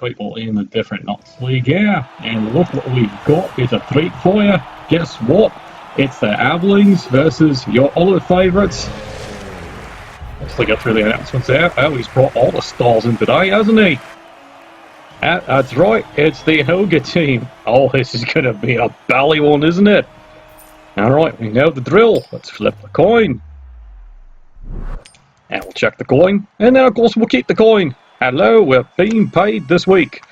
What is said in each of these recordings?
many people in the different NATTS League here, and look what we've got. It's a treat for you. Guess what? It's the Flings versus your other favourites. Let's get through the announcements there. Oh, he's brought all the stars in today, hasn't he? That's right, it's the Ogre team. Oh, this is going to be a bally one, isn't it? Alright, we know the drill. Let's flip the coin. And we'll check the coin. And then, of course, we'll keep the coin. Hello, we're being paid this week.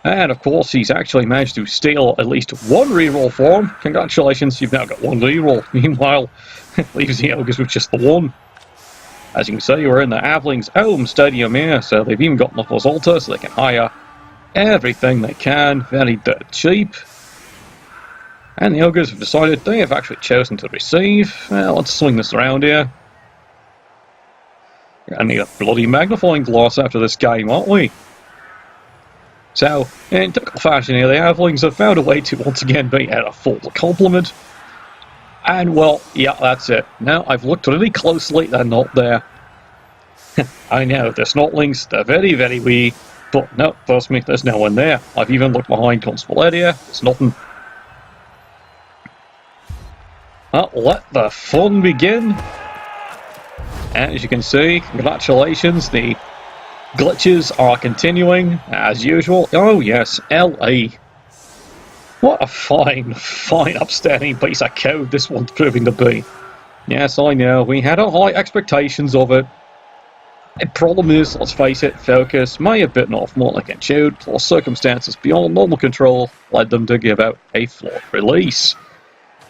And, of course, he's actually managed to steal at least one reroll for him. Congratulations, you've now got one reroll. Meanwhile, it leaves the Ogres with just the one. As you can see, we're in the Flings home stadium here, so they've even got Knuckles Altar, so they can hire everything they can, very dirt cheap. And the Ogres have decided they have actually chosen to receive. Well, let's swing this around here. We're going to need a bloody magnifying glass after this game, aren't we? So, in typical fashion here, the Flings have found a way to once again be at a full complement. And, well, yeah, that's it. Now, I've looked really closely, they're not there. I know, the Snotlings, they're very, very wee. But, no, trust me, there's no one there. I've even looked behind Constable Area, there's nothing. Well, let the fun begin. And as you can see, congratulations, the glitches are continuing, as usual. Oh yes, LA. What a fine, upstanding piece of code this one's proving to be. Yes, I know, we had high expectations of it. The problem is, let's face it, Focus may have bitten off more than they can chew, plus circumstances beyond normal control led them to give out a flawed release.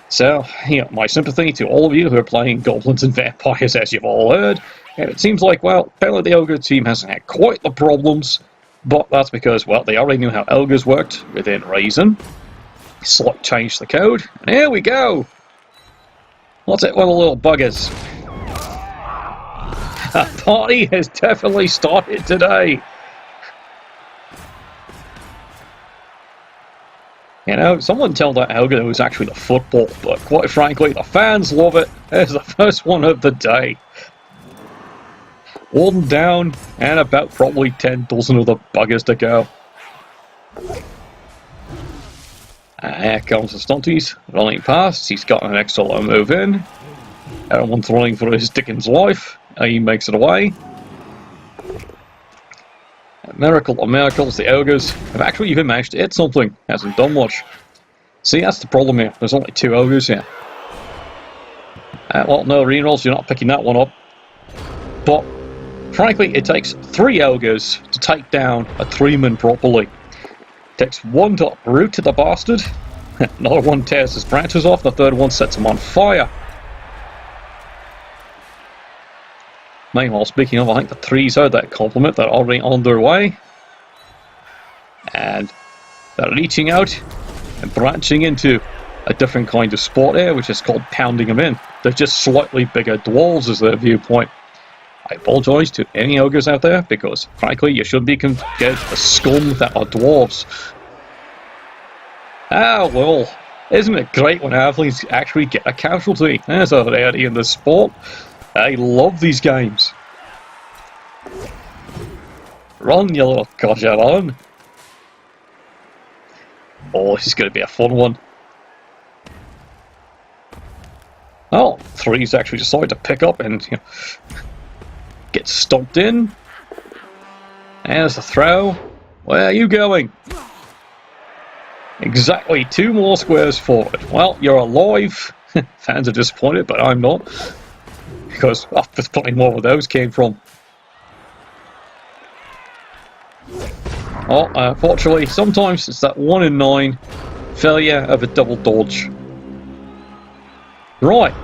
So, my sympathy to all of you who are playing Goblins and Vampires, as you've all heard. And it seems like, well, apparently the Ogre team hasn't had quite the problems, but that's because, well, they already knew how Ogres worked within reason. Slot changed the code, and here we go! What's it with the little buggers? A party has definitely started today! You know, someone tell that Ogre it was actually the football, but quite frankly, the fans love it. It's the first one of the day. One down, and about probably 10 dozen other buggers to go. Here comes the Stunties, running past. He's got an extra low move in. Everyone's running for his Dickens life. He makes it away. A miracle of miracles, the Ogres have actually even managed to hit something. Hasn't done much. See, that's the problem here. There's only 2 Ogres here. Well, no rerolls, you're not picking that one up. But, frankly, it takes 3 Ogres to take down a Treemen properly. It takes 1 to uproot the bastard, another one tears his branches off, the third one sets him on fire. Meanwhile, speaking of, I think the 3s heard that compliment, they're already on their way. And they're reaching out and branching into a different kind of sport here, which is called pounding them in. They're just slightly bigger dwarves as their viewpoint. I apologise to any Ogres out there, because frankly you should be compared to the scum that are dwarves. Ah well, isn't it great when Flings actually get a casualty? There's a rarity in the sport. I love these games. Run, you little codger, run. Oh, this is going to be a fun one. Oh, 3's actually decided to pick up and get stomped in. There's the throw. Where are you going? Exactly 2 more squares forward. Well, you're alive. Fans are disappointed, but I'm not. Because there's plenty more where those came from. Oh, unfortunately, sometimes it's that 1 in 9 failure of a double dodge. Right.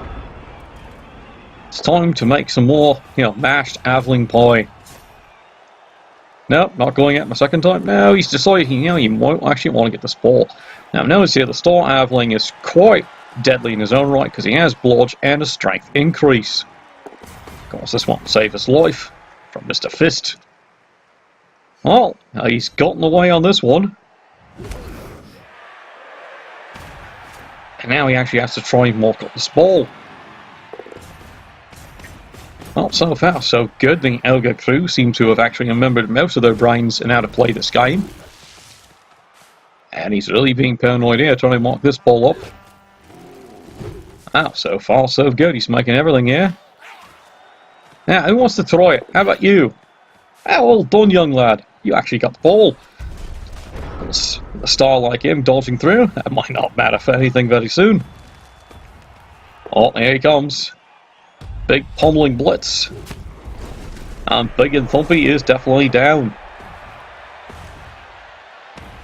It's time to make some more, mashed Aveling pie. No, not going at my second time. No, he's decided, he might actually want to get the spore. Now, notice here, the Star Aveling is quite deadly in his own right, because he has blodge and a strength increase. Of course, this won't save his life from Mr. Fist. Well, he's gotten away on this one. And now he actually has to try and mock up the spore. Well, so far so good. The Ogre crew seem to have actually remembered most of their brains in how to play this game. And he's really being paranoid here, trying to mark this ball up. Ah, so far so good. He's making everything here. Now, who wants to try it? How about you? Ah, well done, young lad. You actually got the ball. A star like him dodging through, that might not matter for anything very soon. Oh, here he comes. Big pummeling blitz. And Big and Thumpy is definitely down.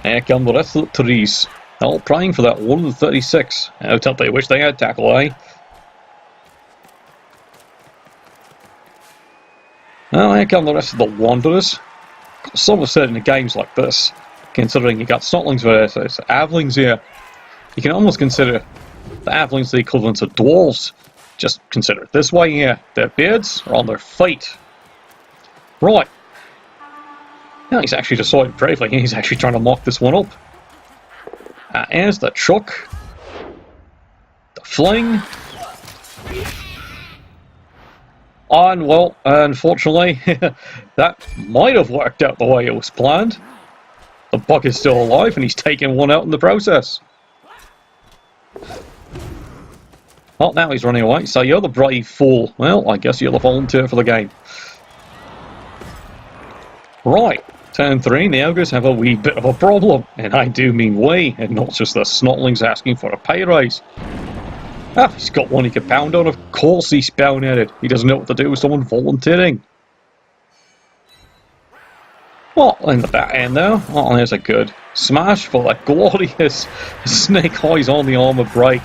Here come the rest of the trees. All praying for that 136. How tough they wish they had tackle, eh? Well, here come the rest of the Wanderers. Some have said in games like this, considering you got Snotlings versus Avlings here, you can almost consider the Avlings the equivalent of dwarves. Just consider it this way here. Their beards are on their feet. Right. Now he's actually decided bravely, he's actually trying to mock this one up. Here's the truck. The fling. And, well, unfortunately, that might have worked out the way it was planned. The bug is still alive and he's taking one out in the process. Well, now he's running away. So you're the brave fool. Well, I guess you're the volunteer for the game. Right. Turn 3, the Ogres have a wee bit of a problem. And I do mean we, and not just the Snotlings asking for a pay raise. Ah, he's got one he can pound on. Of course he's boneheaded. He doesn't know what to do with someone volunteering. Well, in the back end though, oh, there's a good smash for that glorious snake eyes on the armor break.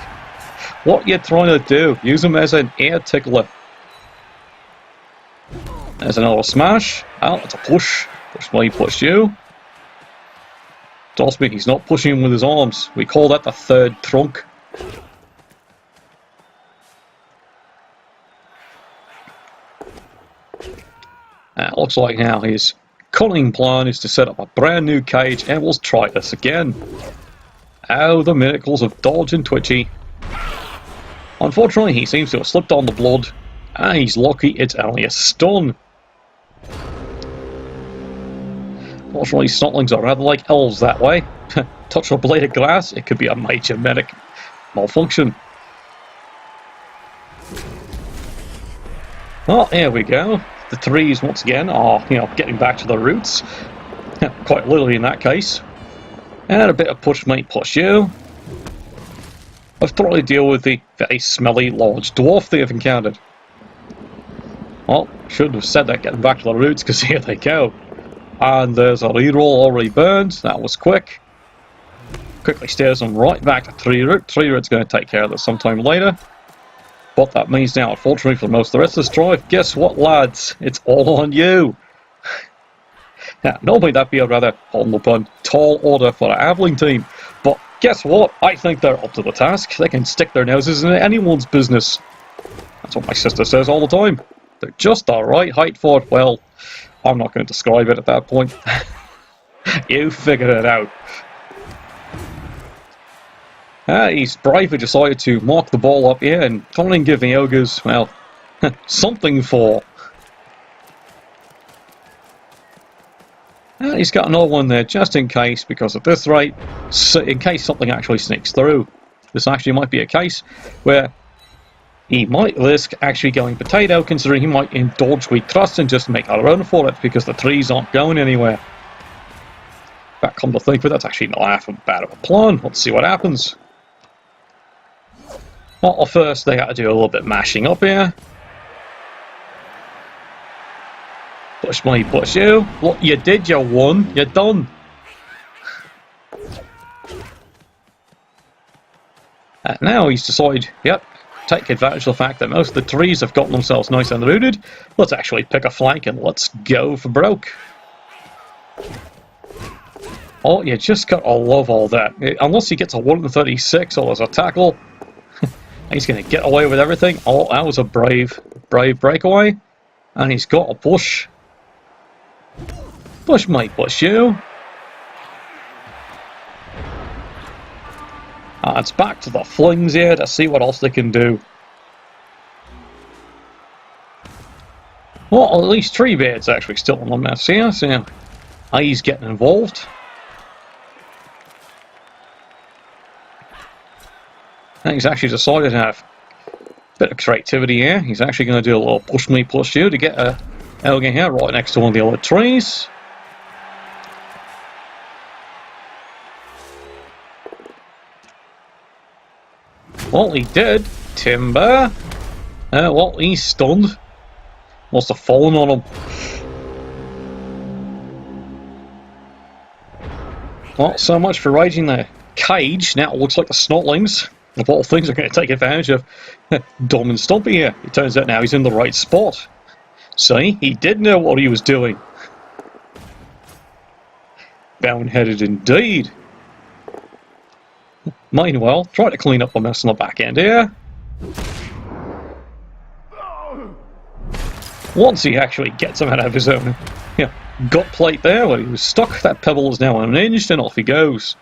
What you trying to do? Use him as an air tickler. There's another smash. Oh, it's a push. Push me, push you. Trust me, he's not pushing him with his arms. We call that the third trunk. Looks like now his cunning plan is to set up a brand new cage, and we'll try this again. Oh, the miracles of Dodge and Twitchy. Unfortunately, he seems to have slipped on the blood, and he's lucky it's only a stun. Fortunately, Snotlings are rather like elves that way. Touch a blade of grass, it could be a major medic malfunction. Well, here we go. The trees, once again, are, getting back to their roots. Quite literally in that case. And a bit of push me, push you. I've tried to deal with the very smelly large dwarf they have encountered. Well, shouldn't have said that getting back to the roots, because here they go. And there's a reroll already burned. That was quick. Quickly steers them right back to tree root. Tree root's going to take care of this sometime later. What that means now, unfortunately for most of the rest of this drive, guess what, lads? It's all on you. Now, normally that'd be a rather, pardon the pun, tall order for an Aveling team. But guess what? I think they're up to the task. They can stick their noses in anyone's business. That's what my sister says all the time. They're just the right height for it. Well, I'm not going to describe it at that point. You figured it out. He's bravely decided to mark the ball up here and come and give the Ogres, well, something for. He's got another one there just in case, because at this rate, in case something actually sneaks through. This actually might be a case where he might risk actually going potato, considering he might indulge we trust and just make a run for it, because the trees aren't going anywhere. But come to think of it, that's actually not half bad of a plan. Let's see what happens. Well, first they got to do a little bit mashing up here. Push me, push you. Look, you did, you won, you're done. Now he's decided, yep, take advantage of the fact that most of the trees have gotten themselves nice and rooted. Let's actually pick a flank and let's go for broke. Oh, you just gotta love all that. Unless he gets a 136 or there's a tackle, he's going to get away with everything. Oh, that was a brave breakaway. And he's got a push. Push might push you. It's back to the Flings here to see what else they can do. Well, at least Treebeard's actually still on the mess here, so he's getting involved. And he's actually decided to have a bit of creativity here. He's actually going to do a little push me, push you to get a ogre here right next to one of the other trees. Well, he did. Timber. Well, he's stunned. Must have fallen on him. Well, so much for raiding the cage. Now it looks like the snotlings, of all things, are going to take advantage of Dumb and Stumpy here. It turns out now he's in the right spot. See, he did know what he was doing. Boundheaded indeed. Meanwhile, try to clean up the mess on the back end here. Once he actually gets him out of his own gut plate there where he was stuck, that pebble is now unhinged and off he goes.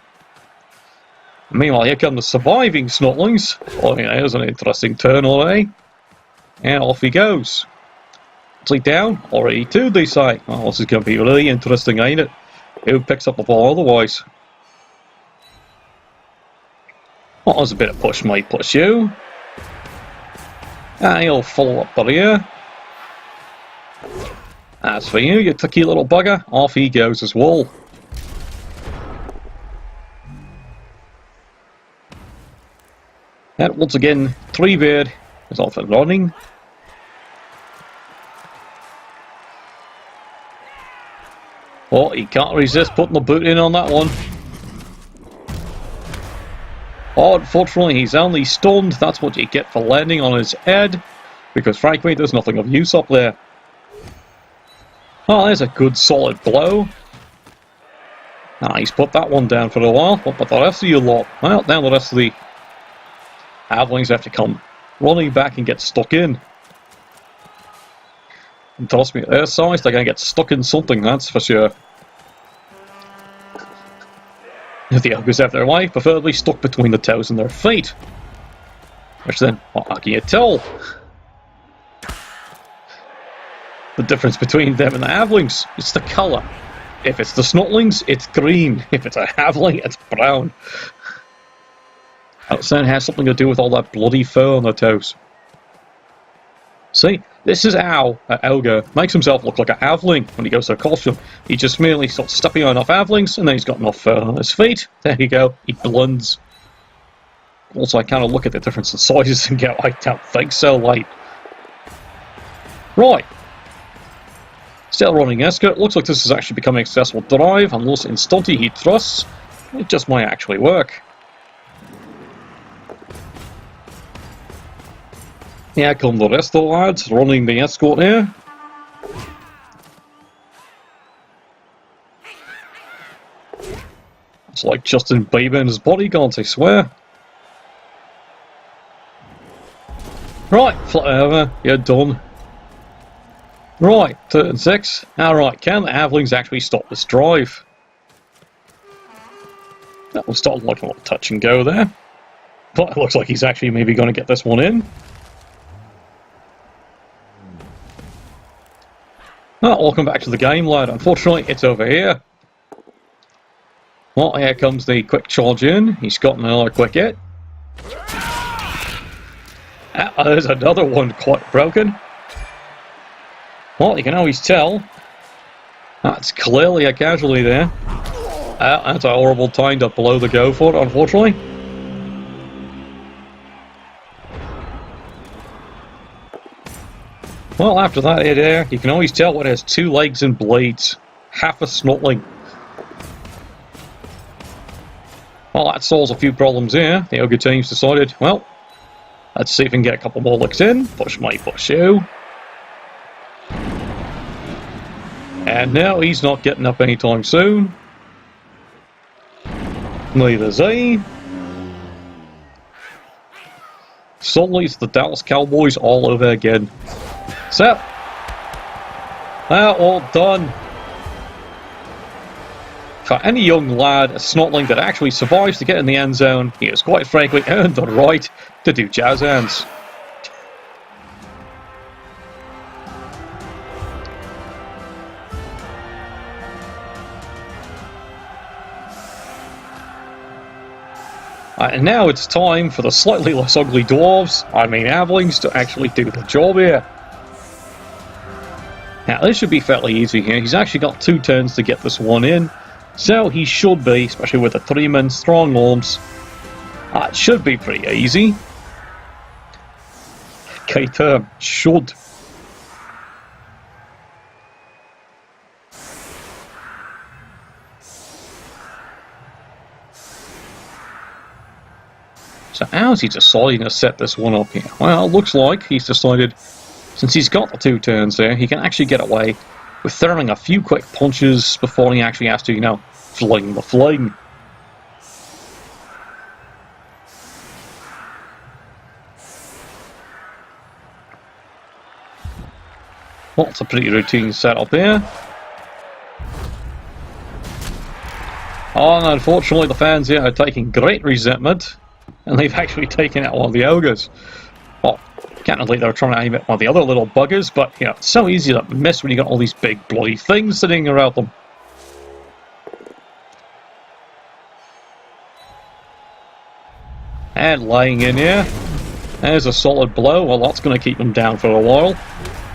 Meanwhile, here come the surviving snotlings. Oh, yeah, there's an interesting turn already. And off he goes. Is he down? Already two, they say. Well, this is going to be really interesting, ain't it? Who picks up the ball otherwise? Well, there's a bit of push, mate, push you. And he'll follow up for you. As for you, you tricky little bugger, off he goes as well. And once again, Treebeard is off and running. Oh, he can't resist putting the boot in on that one. Oh, unfortunately, he's only stunned. That's what you get for landing on his head. Because frankly, there's nothing of use up there. Oh, there's a good solid blow. He's put that one down for a while. What about the rest of you lot? Well, now the rest of the halflings have to come running back and get stuck in. And trust me, at their size, they're going to get stuck in something, that's for sure. If the ogres have their way, preferably stuck between the toes and their feet. Which then, well, how can you tell? The difference between them and the halflings, it's the colour. If it's the snotlings, it's green. If it's a halfling, it's brown. That sound has something to do with all that bloody fur on their toes. See, this is how an ogre makes himself look like a halfling when he goes to a costume. He just merely starts stepping on enough halflings, and then he's got enough fur on his feet. There you go, he blends. Also, I kind of look at the difference in sizes and go, I don't think so, like. Right. Still running escort. Looks like this is actually becoming a successful drive, unless in stunty he trusts. It just might actually work. Here come the rest of the lads running the escort here. It's like Justin Bieber and his bodyguards, I swear. Right, fly over, you're done. Right, turn 6. Alright, can the halflings actually stop this drive? That was starting like a little touch and go there. But it looks like he's actually maybe going to get this one in. Oh, welcome back to the game, lad. Unfortunately, it's over here. Well, here comes the quick charge in. He's got another quick hit. There's another one quite broken. Well, you can always tell. That's clearly a casualty there. That's a horrible time to blow the go for it, unfortunately. Well, after that hit there, you can always tell what has 2 legs and blades. Half a snotling. Well, that solves a few problems here. The ogre team's decided, well, let's see if we can get a couple more licks in. Push me, push you. And now he's not getting up anytime soon. Neither's he. Suddenly it's the Dallas Cowboys all over again. So, all done. For any young lad, a snotling that actually survives to get in the end zone, he has quite frankly earned the right to do jazz hands. And now it's time for the slightly less ugly dwarves, I mean Avlings, to actually do the job here. Now this should be fairly easy here. He's actually got 2 turns to get this one in. So he should be, especially with the 3-man strong arms. It should be pretty easy. K-term, should. So how's he deciding to set this one up here? Well, it looks like he's decided, since he's got the 2 turns there, he can actually get away with throwing a few quick punches before he actually has to, you know, fling the fling. Well, it's a pretty routine setup here. Oh, and unfortunately the fans here are taking great resentment, and they've actually taken out one of the ogres. Well, candidly, they're trying to aim at one of the other little buggers, but, you know, it's so easy to miss when you got all these big bloody things sitting around them. And laying in here. There's a solid blow. Well, that's going to keep them down for a while.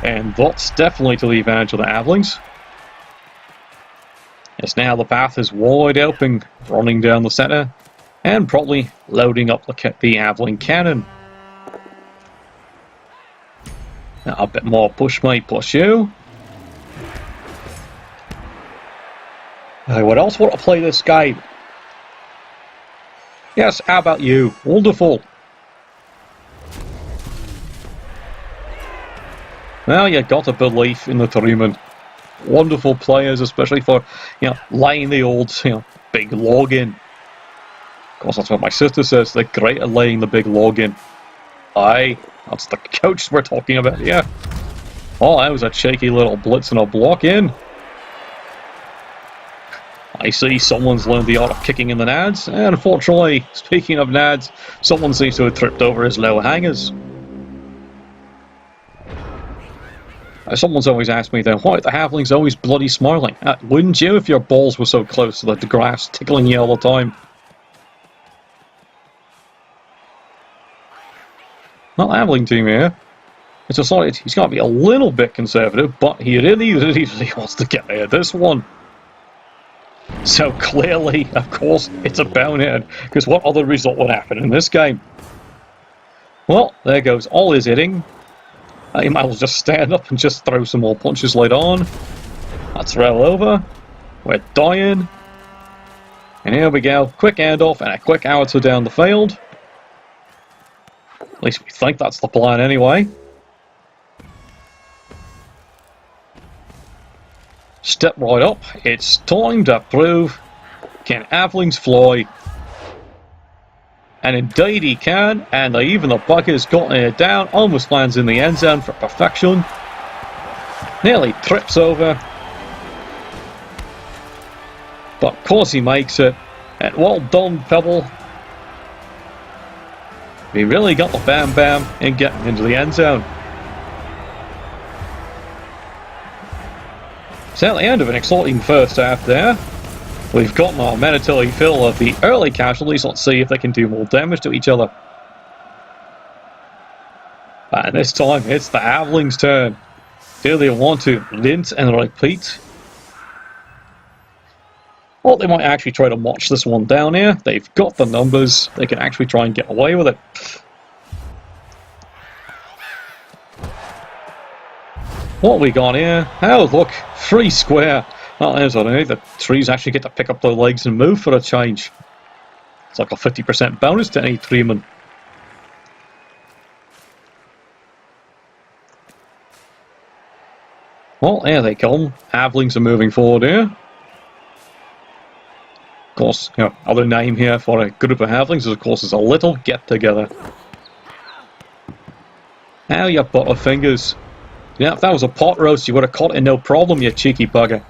And that's definitely to the advantage of the Avlings. As now the path is wide open, running down the centre, and probably loading up the Avling cannon. Now a bit more push me, push you. What else want to play this game? Yes, how about you? Wonderful. Well, you got a belief in the Treemen. Wonderful players, especially for, you know, laying the old, you know, big log in. Of course, that's what my sister says. They're great at laying the big log in. Aye, that's the coach we're talking about, yeah. Oh, that was a cheeky little blitz and a block in. I see someone's learned the art of kicking in the nads, and unfortunately, speaking of nads, someone seems to have tripped over his low hangers. Someone's always asked me then, why are the halflings always bloody smiling? Wouldn't you if your balls were so close to the grass, tickling you all the time? Well, halfling team here. It's decided he's got to be a little bit conservative, but he really wants to get out of this one. So clearly, of course, it's a bonehead, because what other result would happen in this game? Well, there goes all his hitting. He might as well just stand up and just throw some more punches later on. Let's roll over. We're dying. And here we go. Quick handoff and a quick howitzer down the field. At least we think that's the plan anyway. Step right up. It's time to prove, can Avlings fly? And indeed he can, and even the bugger's gotten it down, almost lands in the end zone for perfection. Nearly trips over. But of course he makes it. And well done, Pebble. He really got the bam bam in getting into the end zone. So at the end of an exciting first half there, we've gotten our mandatory fill of the early casualties. Let's see if they can do more damage to each other. And this time it's the Avlings' turn. Do they want to rinse and repeat? Well, they might actually try to march this one down here. They've got the numbers. They can actually try and get away with it. What we got here? Oh, look, free square. Oh, there's what I mean. The trees actually get to pick up their legs and move for a change. It's like a 50% bonus to any Treeman. Well, there they come. Avlings are moving forward here. Of course, you know, other name here for a group of halflings is, of course, is a little get-together. Now you butterfingers. Yeah, if that was a pot roast, you would have caught it no problem, you cheeky bugger.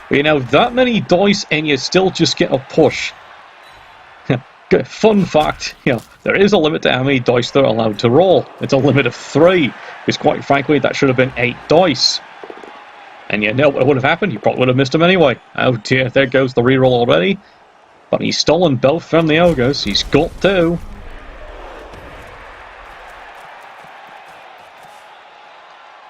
But you know, that many dice and you still just get a push. Fun fact, you know, there is a limit to how many dice they're allowed to roll. It's a limit of 3, because quite frankly, that should have been 8 dice. And you know what would have happened? You probably would have missed him anyway. Oh dear, there goes the reroll already. But he's stolen both from the Ogres. He's got two.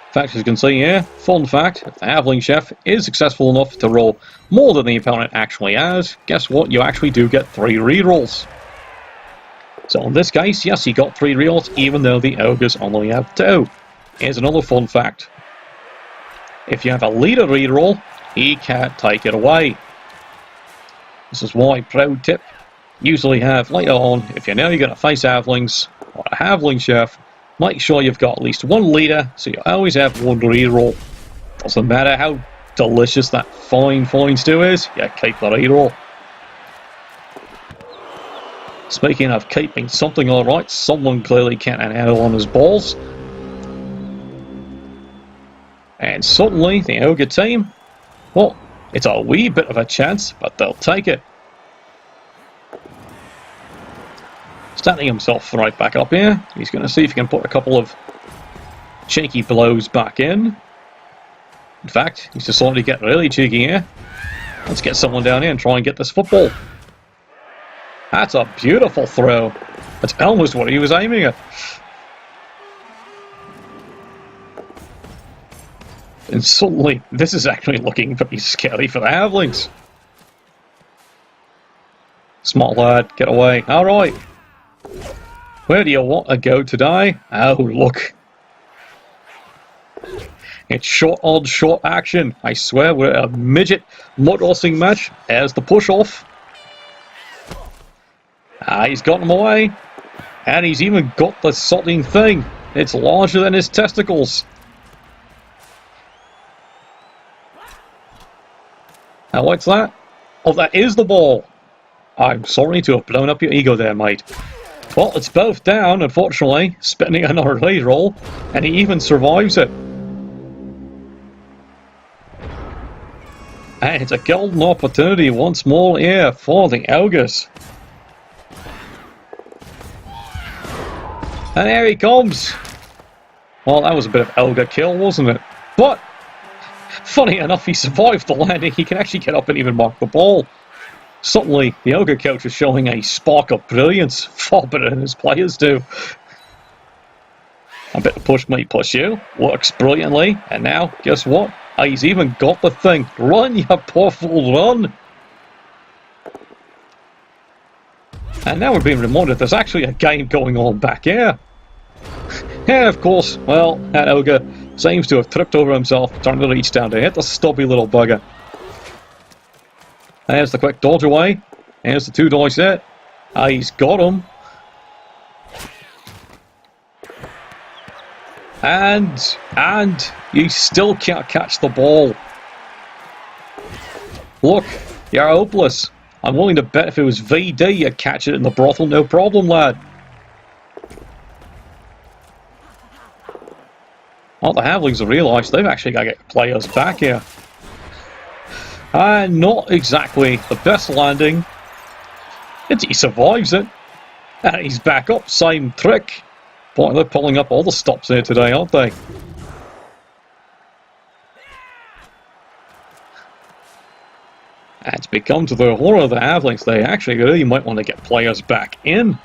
In fact, as you can see here, fun fact, if the Halfling Chef is successful enough to roll more than the opponent actually has, guess what? You actually do get 3 rerolls. So in this case, yes, he got 3 rerolls, even though the Ogres only have 2. Here's another fun fact. If you have a leader reroll, he can't take it away. This is why, pro tip, usually have later on, if you know you're going to face Halflings, or a Halfling Chef, make sure you've got at least 1 leader, so you always have 1 reroll. Doesn't matter how delicious that fine stew is, you keep the reroll. Speaking of keeping something alright, someone clearly can't handle on his balls. And suddenly, the Ogre team, well, it's a wee bit of a chance, but they'll take it. Standing himself right back up here, he's going to see if he can put a couple of cheeky blows back in. In fact, he's decided to get really cheeky here. Let's get someone down here and try and get this football. That's a beautiful throw. That's almost what he was aiming at. And suddenly, this is actually looking pretty scary for the Halflings. Smart lad, get away. Alright. Where do you want to go today? Oh, look. It's short on short action. I swear we're a midget mud wrestling match. There's the push off. He's got him away. And he's even got the salting thing. It's larger than his testicles. Now what's that? Oh, that is the ball. I'm sorry to have blown up your ego there, mate. Well, it's both down, unfortunately, spending another lead roll, and he even survives it. And it's a golden opportunity once more here for the Ogres. And here he comes. Well, that was a bit of Ogre kill, wasn't it? But, funny enough, he survived the landing. He can actually get up and even mark the ball. Suddenly, the Ogre coach is showing a spark of brilliance, far better than his players do. A bit of push me, push you, works brilliantly, and now, guess what? He's even got the thing. Run, you poor fool, run! And now we're being reminded there's actually a game going on back here. And of course, well, that Ogre seems to have tripped over himself, trying to reach down to hit the stubby little bugger. There's the quick dodge away. There's the 2 dice there. He's got him. And you still can't catch the ball. Look, you're hopeless. I'm willing to bet if it was VD, you'd catch it in the brothel, no problem, lad. Well, the Halflings have realised they've actually got to get players back here. Not exactly the best landing. He survives it. And he's back up, same trick. Boy, they're pulling up all the stops here today, aren't they? And it's become to the horror of the Halflings. They actually really might want to get players back in.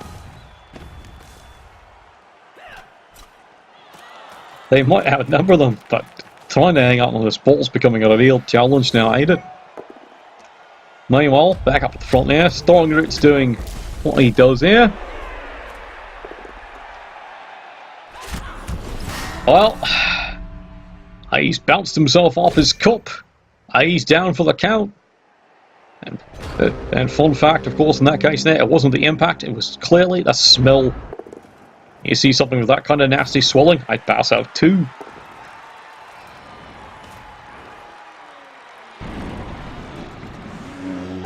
They might outnumber them, but trying to hang out on this ball's becoming a real challenge now, ain't it? Meanwhile, back up at the front there, Stormroot's doing what he does here. Well, he's bounced himself off his cup. He's down for the count. And fun fact, of course, in that case there, it wasn't the impact, it was clearly the smell. You see something with that kind of nasty swelling, I'd pass out too.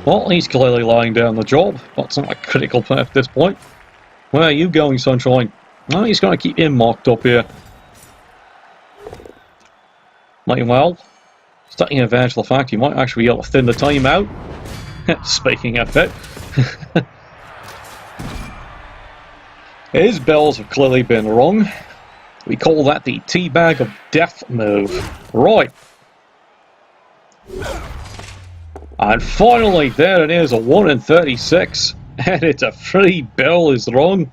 Well, he's clearly lying down the job. That's not a critical point at this point. Where are you going, Sunshine? No, he's going to keep him marked up here. Meanwhile, taking advantage of the fact you might actually be able to thin the time out. Speaking of it. His bells have clearly been wrong. We call that the teabag of death move. Right. And finally, there it is, a 1 in 36. And it's a free bell is wrong.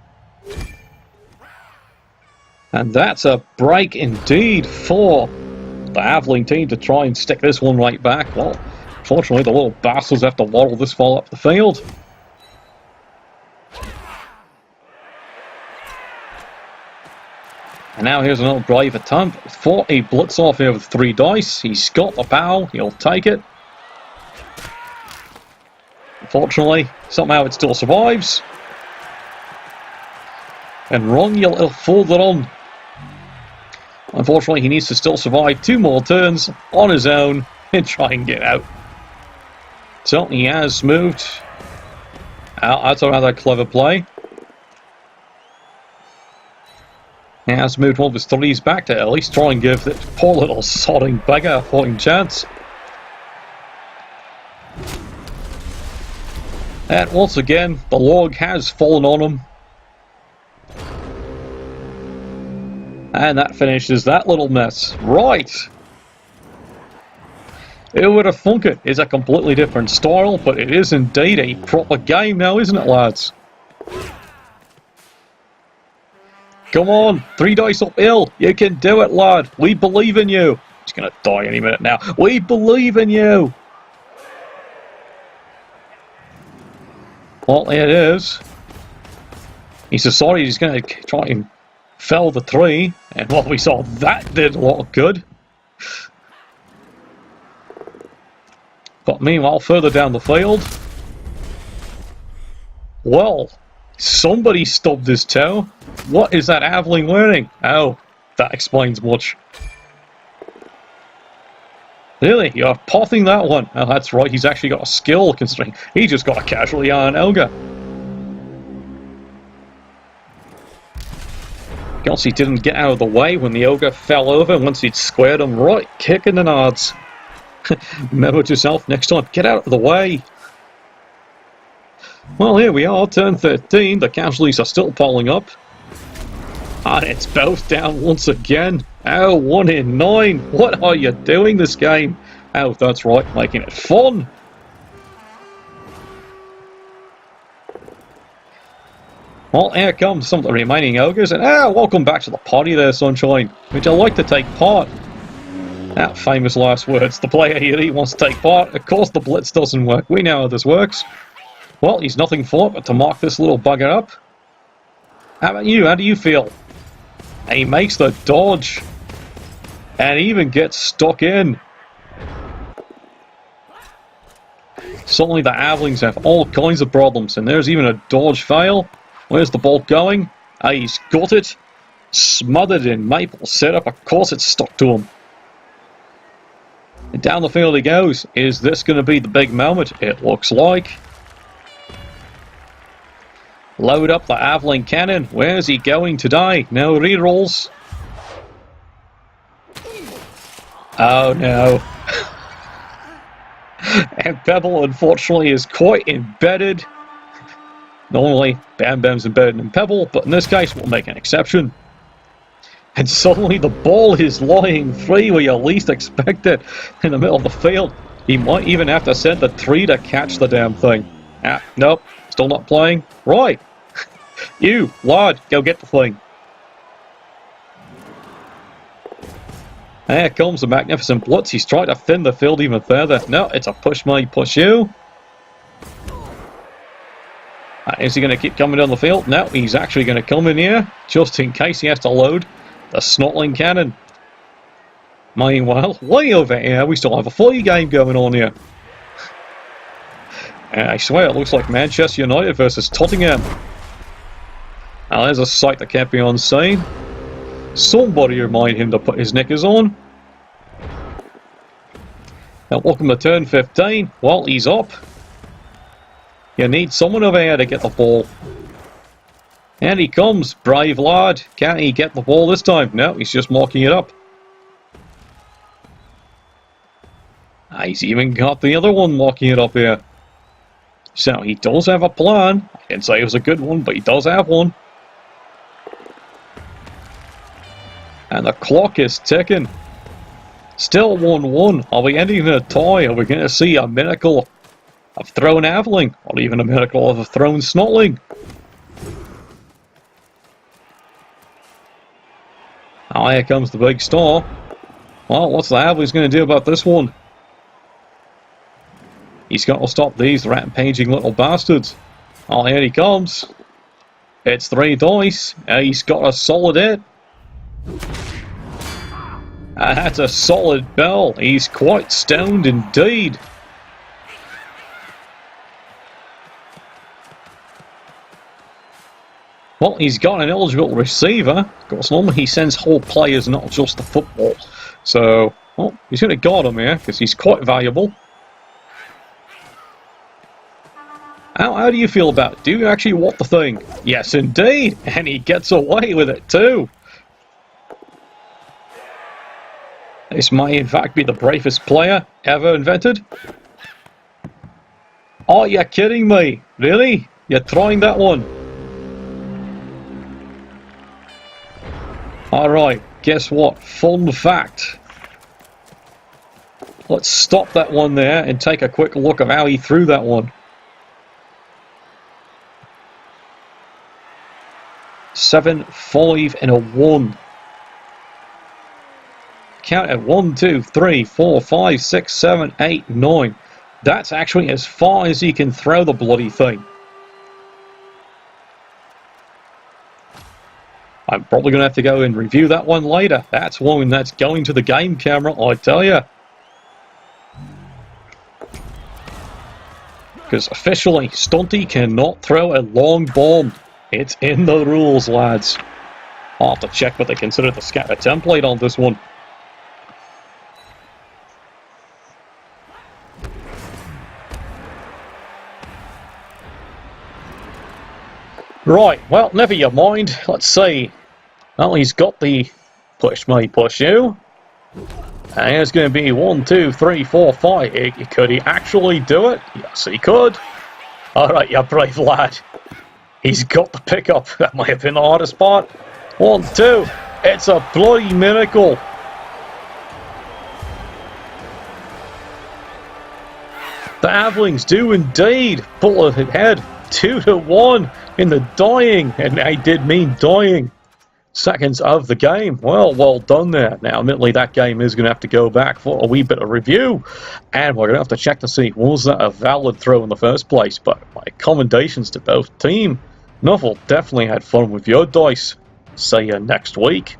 And that's a break indeed for the Aveling team to try and stick this one right back. Well, fortunately, the little bastards have to waddle this far up the field. And now here's another brave attempt for a blitz off here with 3 dice. He's got the bow, he'll take it. Unfortunately, somehow it still survives. And Ron, you'll fold it on. Unfortunately, he needs to still survive 2 more turns on his own and try and get out. So he has moved. That's a rather clever play. He has moved one of his 3s back to at least try and give that poor little sodding beggar a fighting chance. And once again, the log has fallen on him. And that finishes that little mess. Right! Who would have thunk it? It's a completely different style, but it is indeed a proper game now, isn't it, lads? Come on, 3 dice uphill. You can do it, lad. We believe in you. He's going to die any minute now. We believe in you. Well, it is. He decided he's going to try and fell the 3, and what we saw, that did a lot of good. But meanwhile, further down the field, well, somebody stubbed his toe. What is that Aveling wearing? Oh, that explains much. Really? You're potting that one? Oh, that's right, he's actually got a skill considering he just got a casualty on an ogre. Guess he didn't get out of the way when the ogre fell over once he'd squared him right, kicking the nards. Remember to yourself next time, get out of the way. Well, here we are, turn 13, the casualties are still piling up. And it's both down once again. Oh, 1 in 9. What are you doing this game? Oh, that's right, making it fun. Well, here comes some of the remaining ogres, and welcome back to the party there, Sunshine. Would you like to take part? That famous last words. The player here, he wants to take part. Of course the blitz doesn't work. We know how this works. Well, he's nothing for it but to mark this little bugger up. How about you? How do you feel? And he makes the dodge. And even gets stuck in. Suddenly the Avelings have all kinds of problems, and there's even a dodge fail. Where's the bolt going? He's got it. Smothered in maple syrup. Of course it's stuck to him. And down the field he goes. Is this going to be the big moment? It looks like. Load up the Aveling cannon. Where's he going today? No rerolls. Oh no. And Pebble unfortunately is quite embedded. Normally Bam Bam's embedded in Pebble, but in this case we'll make an exception. And suddenly the ball is lying free where you least expect it, in the middle of the field. He might even have to send the 3 to catch the damn thing. Nope, still not playing. Right. You, lad, go get the thing. There comes the magnificent blitz. He's trying to thin the field even further. No, it's a push me, push you. Is he going to keep coming down the field? No, he's actually going to come in here, just in case he has to load the Snotling cannon. Meanwhile, way over here, we still have a fully game going on here. I swear, it looks like Manchester United versus Tottenham. Now, there's a sight that can't be unseen. Somebody remind him to put his knickers on. Now, welcome to turn 15. Well, he's up. You need someone over here to get the ball. And he comes, brave lad. Can't he get the ball this time? No, he's just marking it up. He's even got the other one marking it up here. So he does have a plan. I didn't say it was a good one, but he does have one. And the clock is ticking. Still 1-1. Are we ending in a tie? Are we going to see a miracle of thrown Aveling? Or even a miracle of a thrown Snotling? Oh, here comes the big star. Well, what's the Aveling's going to do about this one? He's got to stop these rampaging little bastards. Oh, here he comes. It's 3 dice. He's got a solid hit. That's a solid bell. He's quite stoned indeed. Well, he's got an eligible receiver. Of course, normally he sends whole players, not just the football. So, well, he's going to guard him here, because he's quite valuable. How do you feel about it? Do you actually want the thing? Yes, indeed. And he gets away with it, too. This may, in fact, be the bravest player ever invented. Are you kidding me? Really? You're trying that one? Alright, guess what? Fun fact. Let's stop that one there and take a quick look at how he threw that one. 7, 5, and a 1. Count at 1, 2, 3, 4, 5, 6, 7, 8, 9. That's actually as far as he can throw the bloody thing. I'm probably going to have to go and review that one later. That's one that's going to the game camera, I tell you. Because officially, Stunty cannot throw a long bomb. It's in the rules, lads. I'll have to check what they consider the scatter template on this one. Right, well, never you mind. Let's see. Well, he's got the push me, push you. And it's going to be 1, 2, 3, 4, 5. Could he actually do it? Yes, he could. Alright, you brave lad. He's got the pickup. That might have been the hardest part. 1, 2. It's a bloody miracle. The Avelings do indeed pull ahead 2-1 in the dying, and I did mean dying, seconds of the game. Well done there. Now, admittedly, that game is going to have to go back for a wee bit of review, and we're going to have to check to see, was that a valid throw in the first place? But my commendations to both team. Nuffle definitely had fun with your dice. See you next week.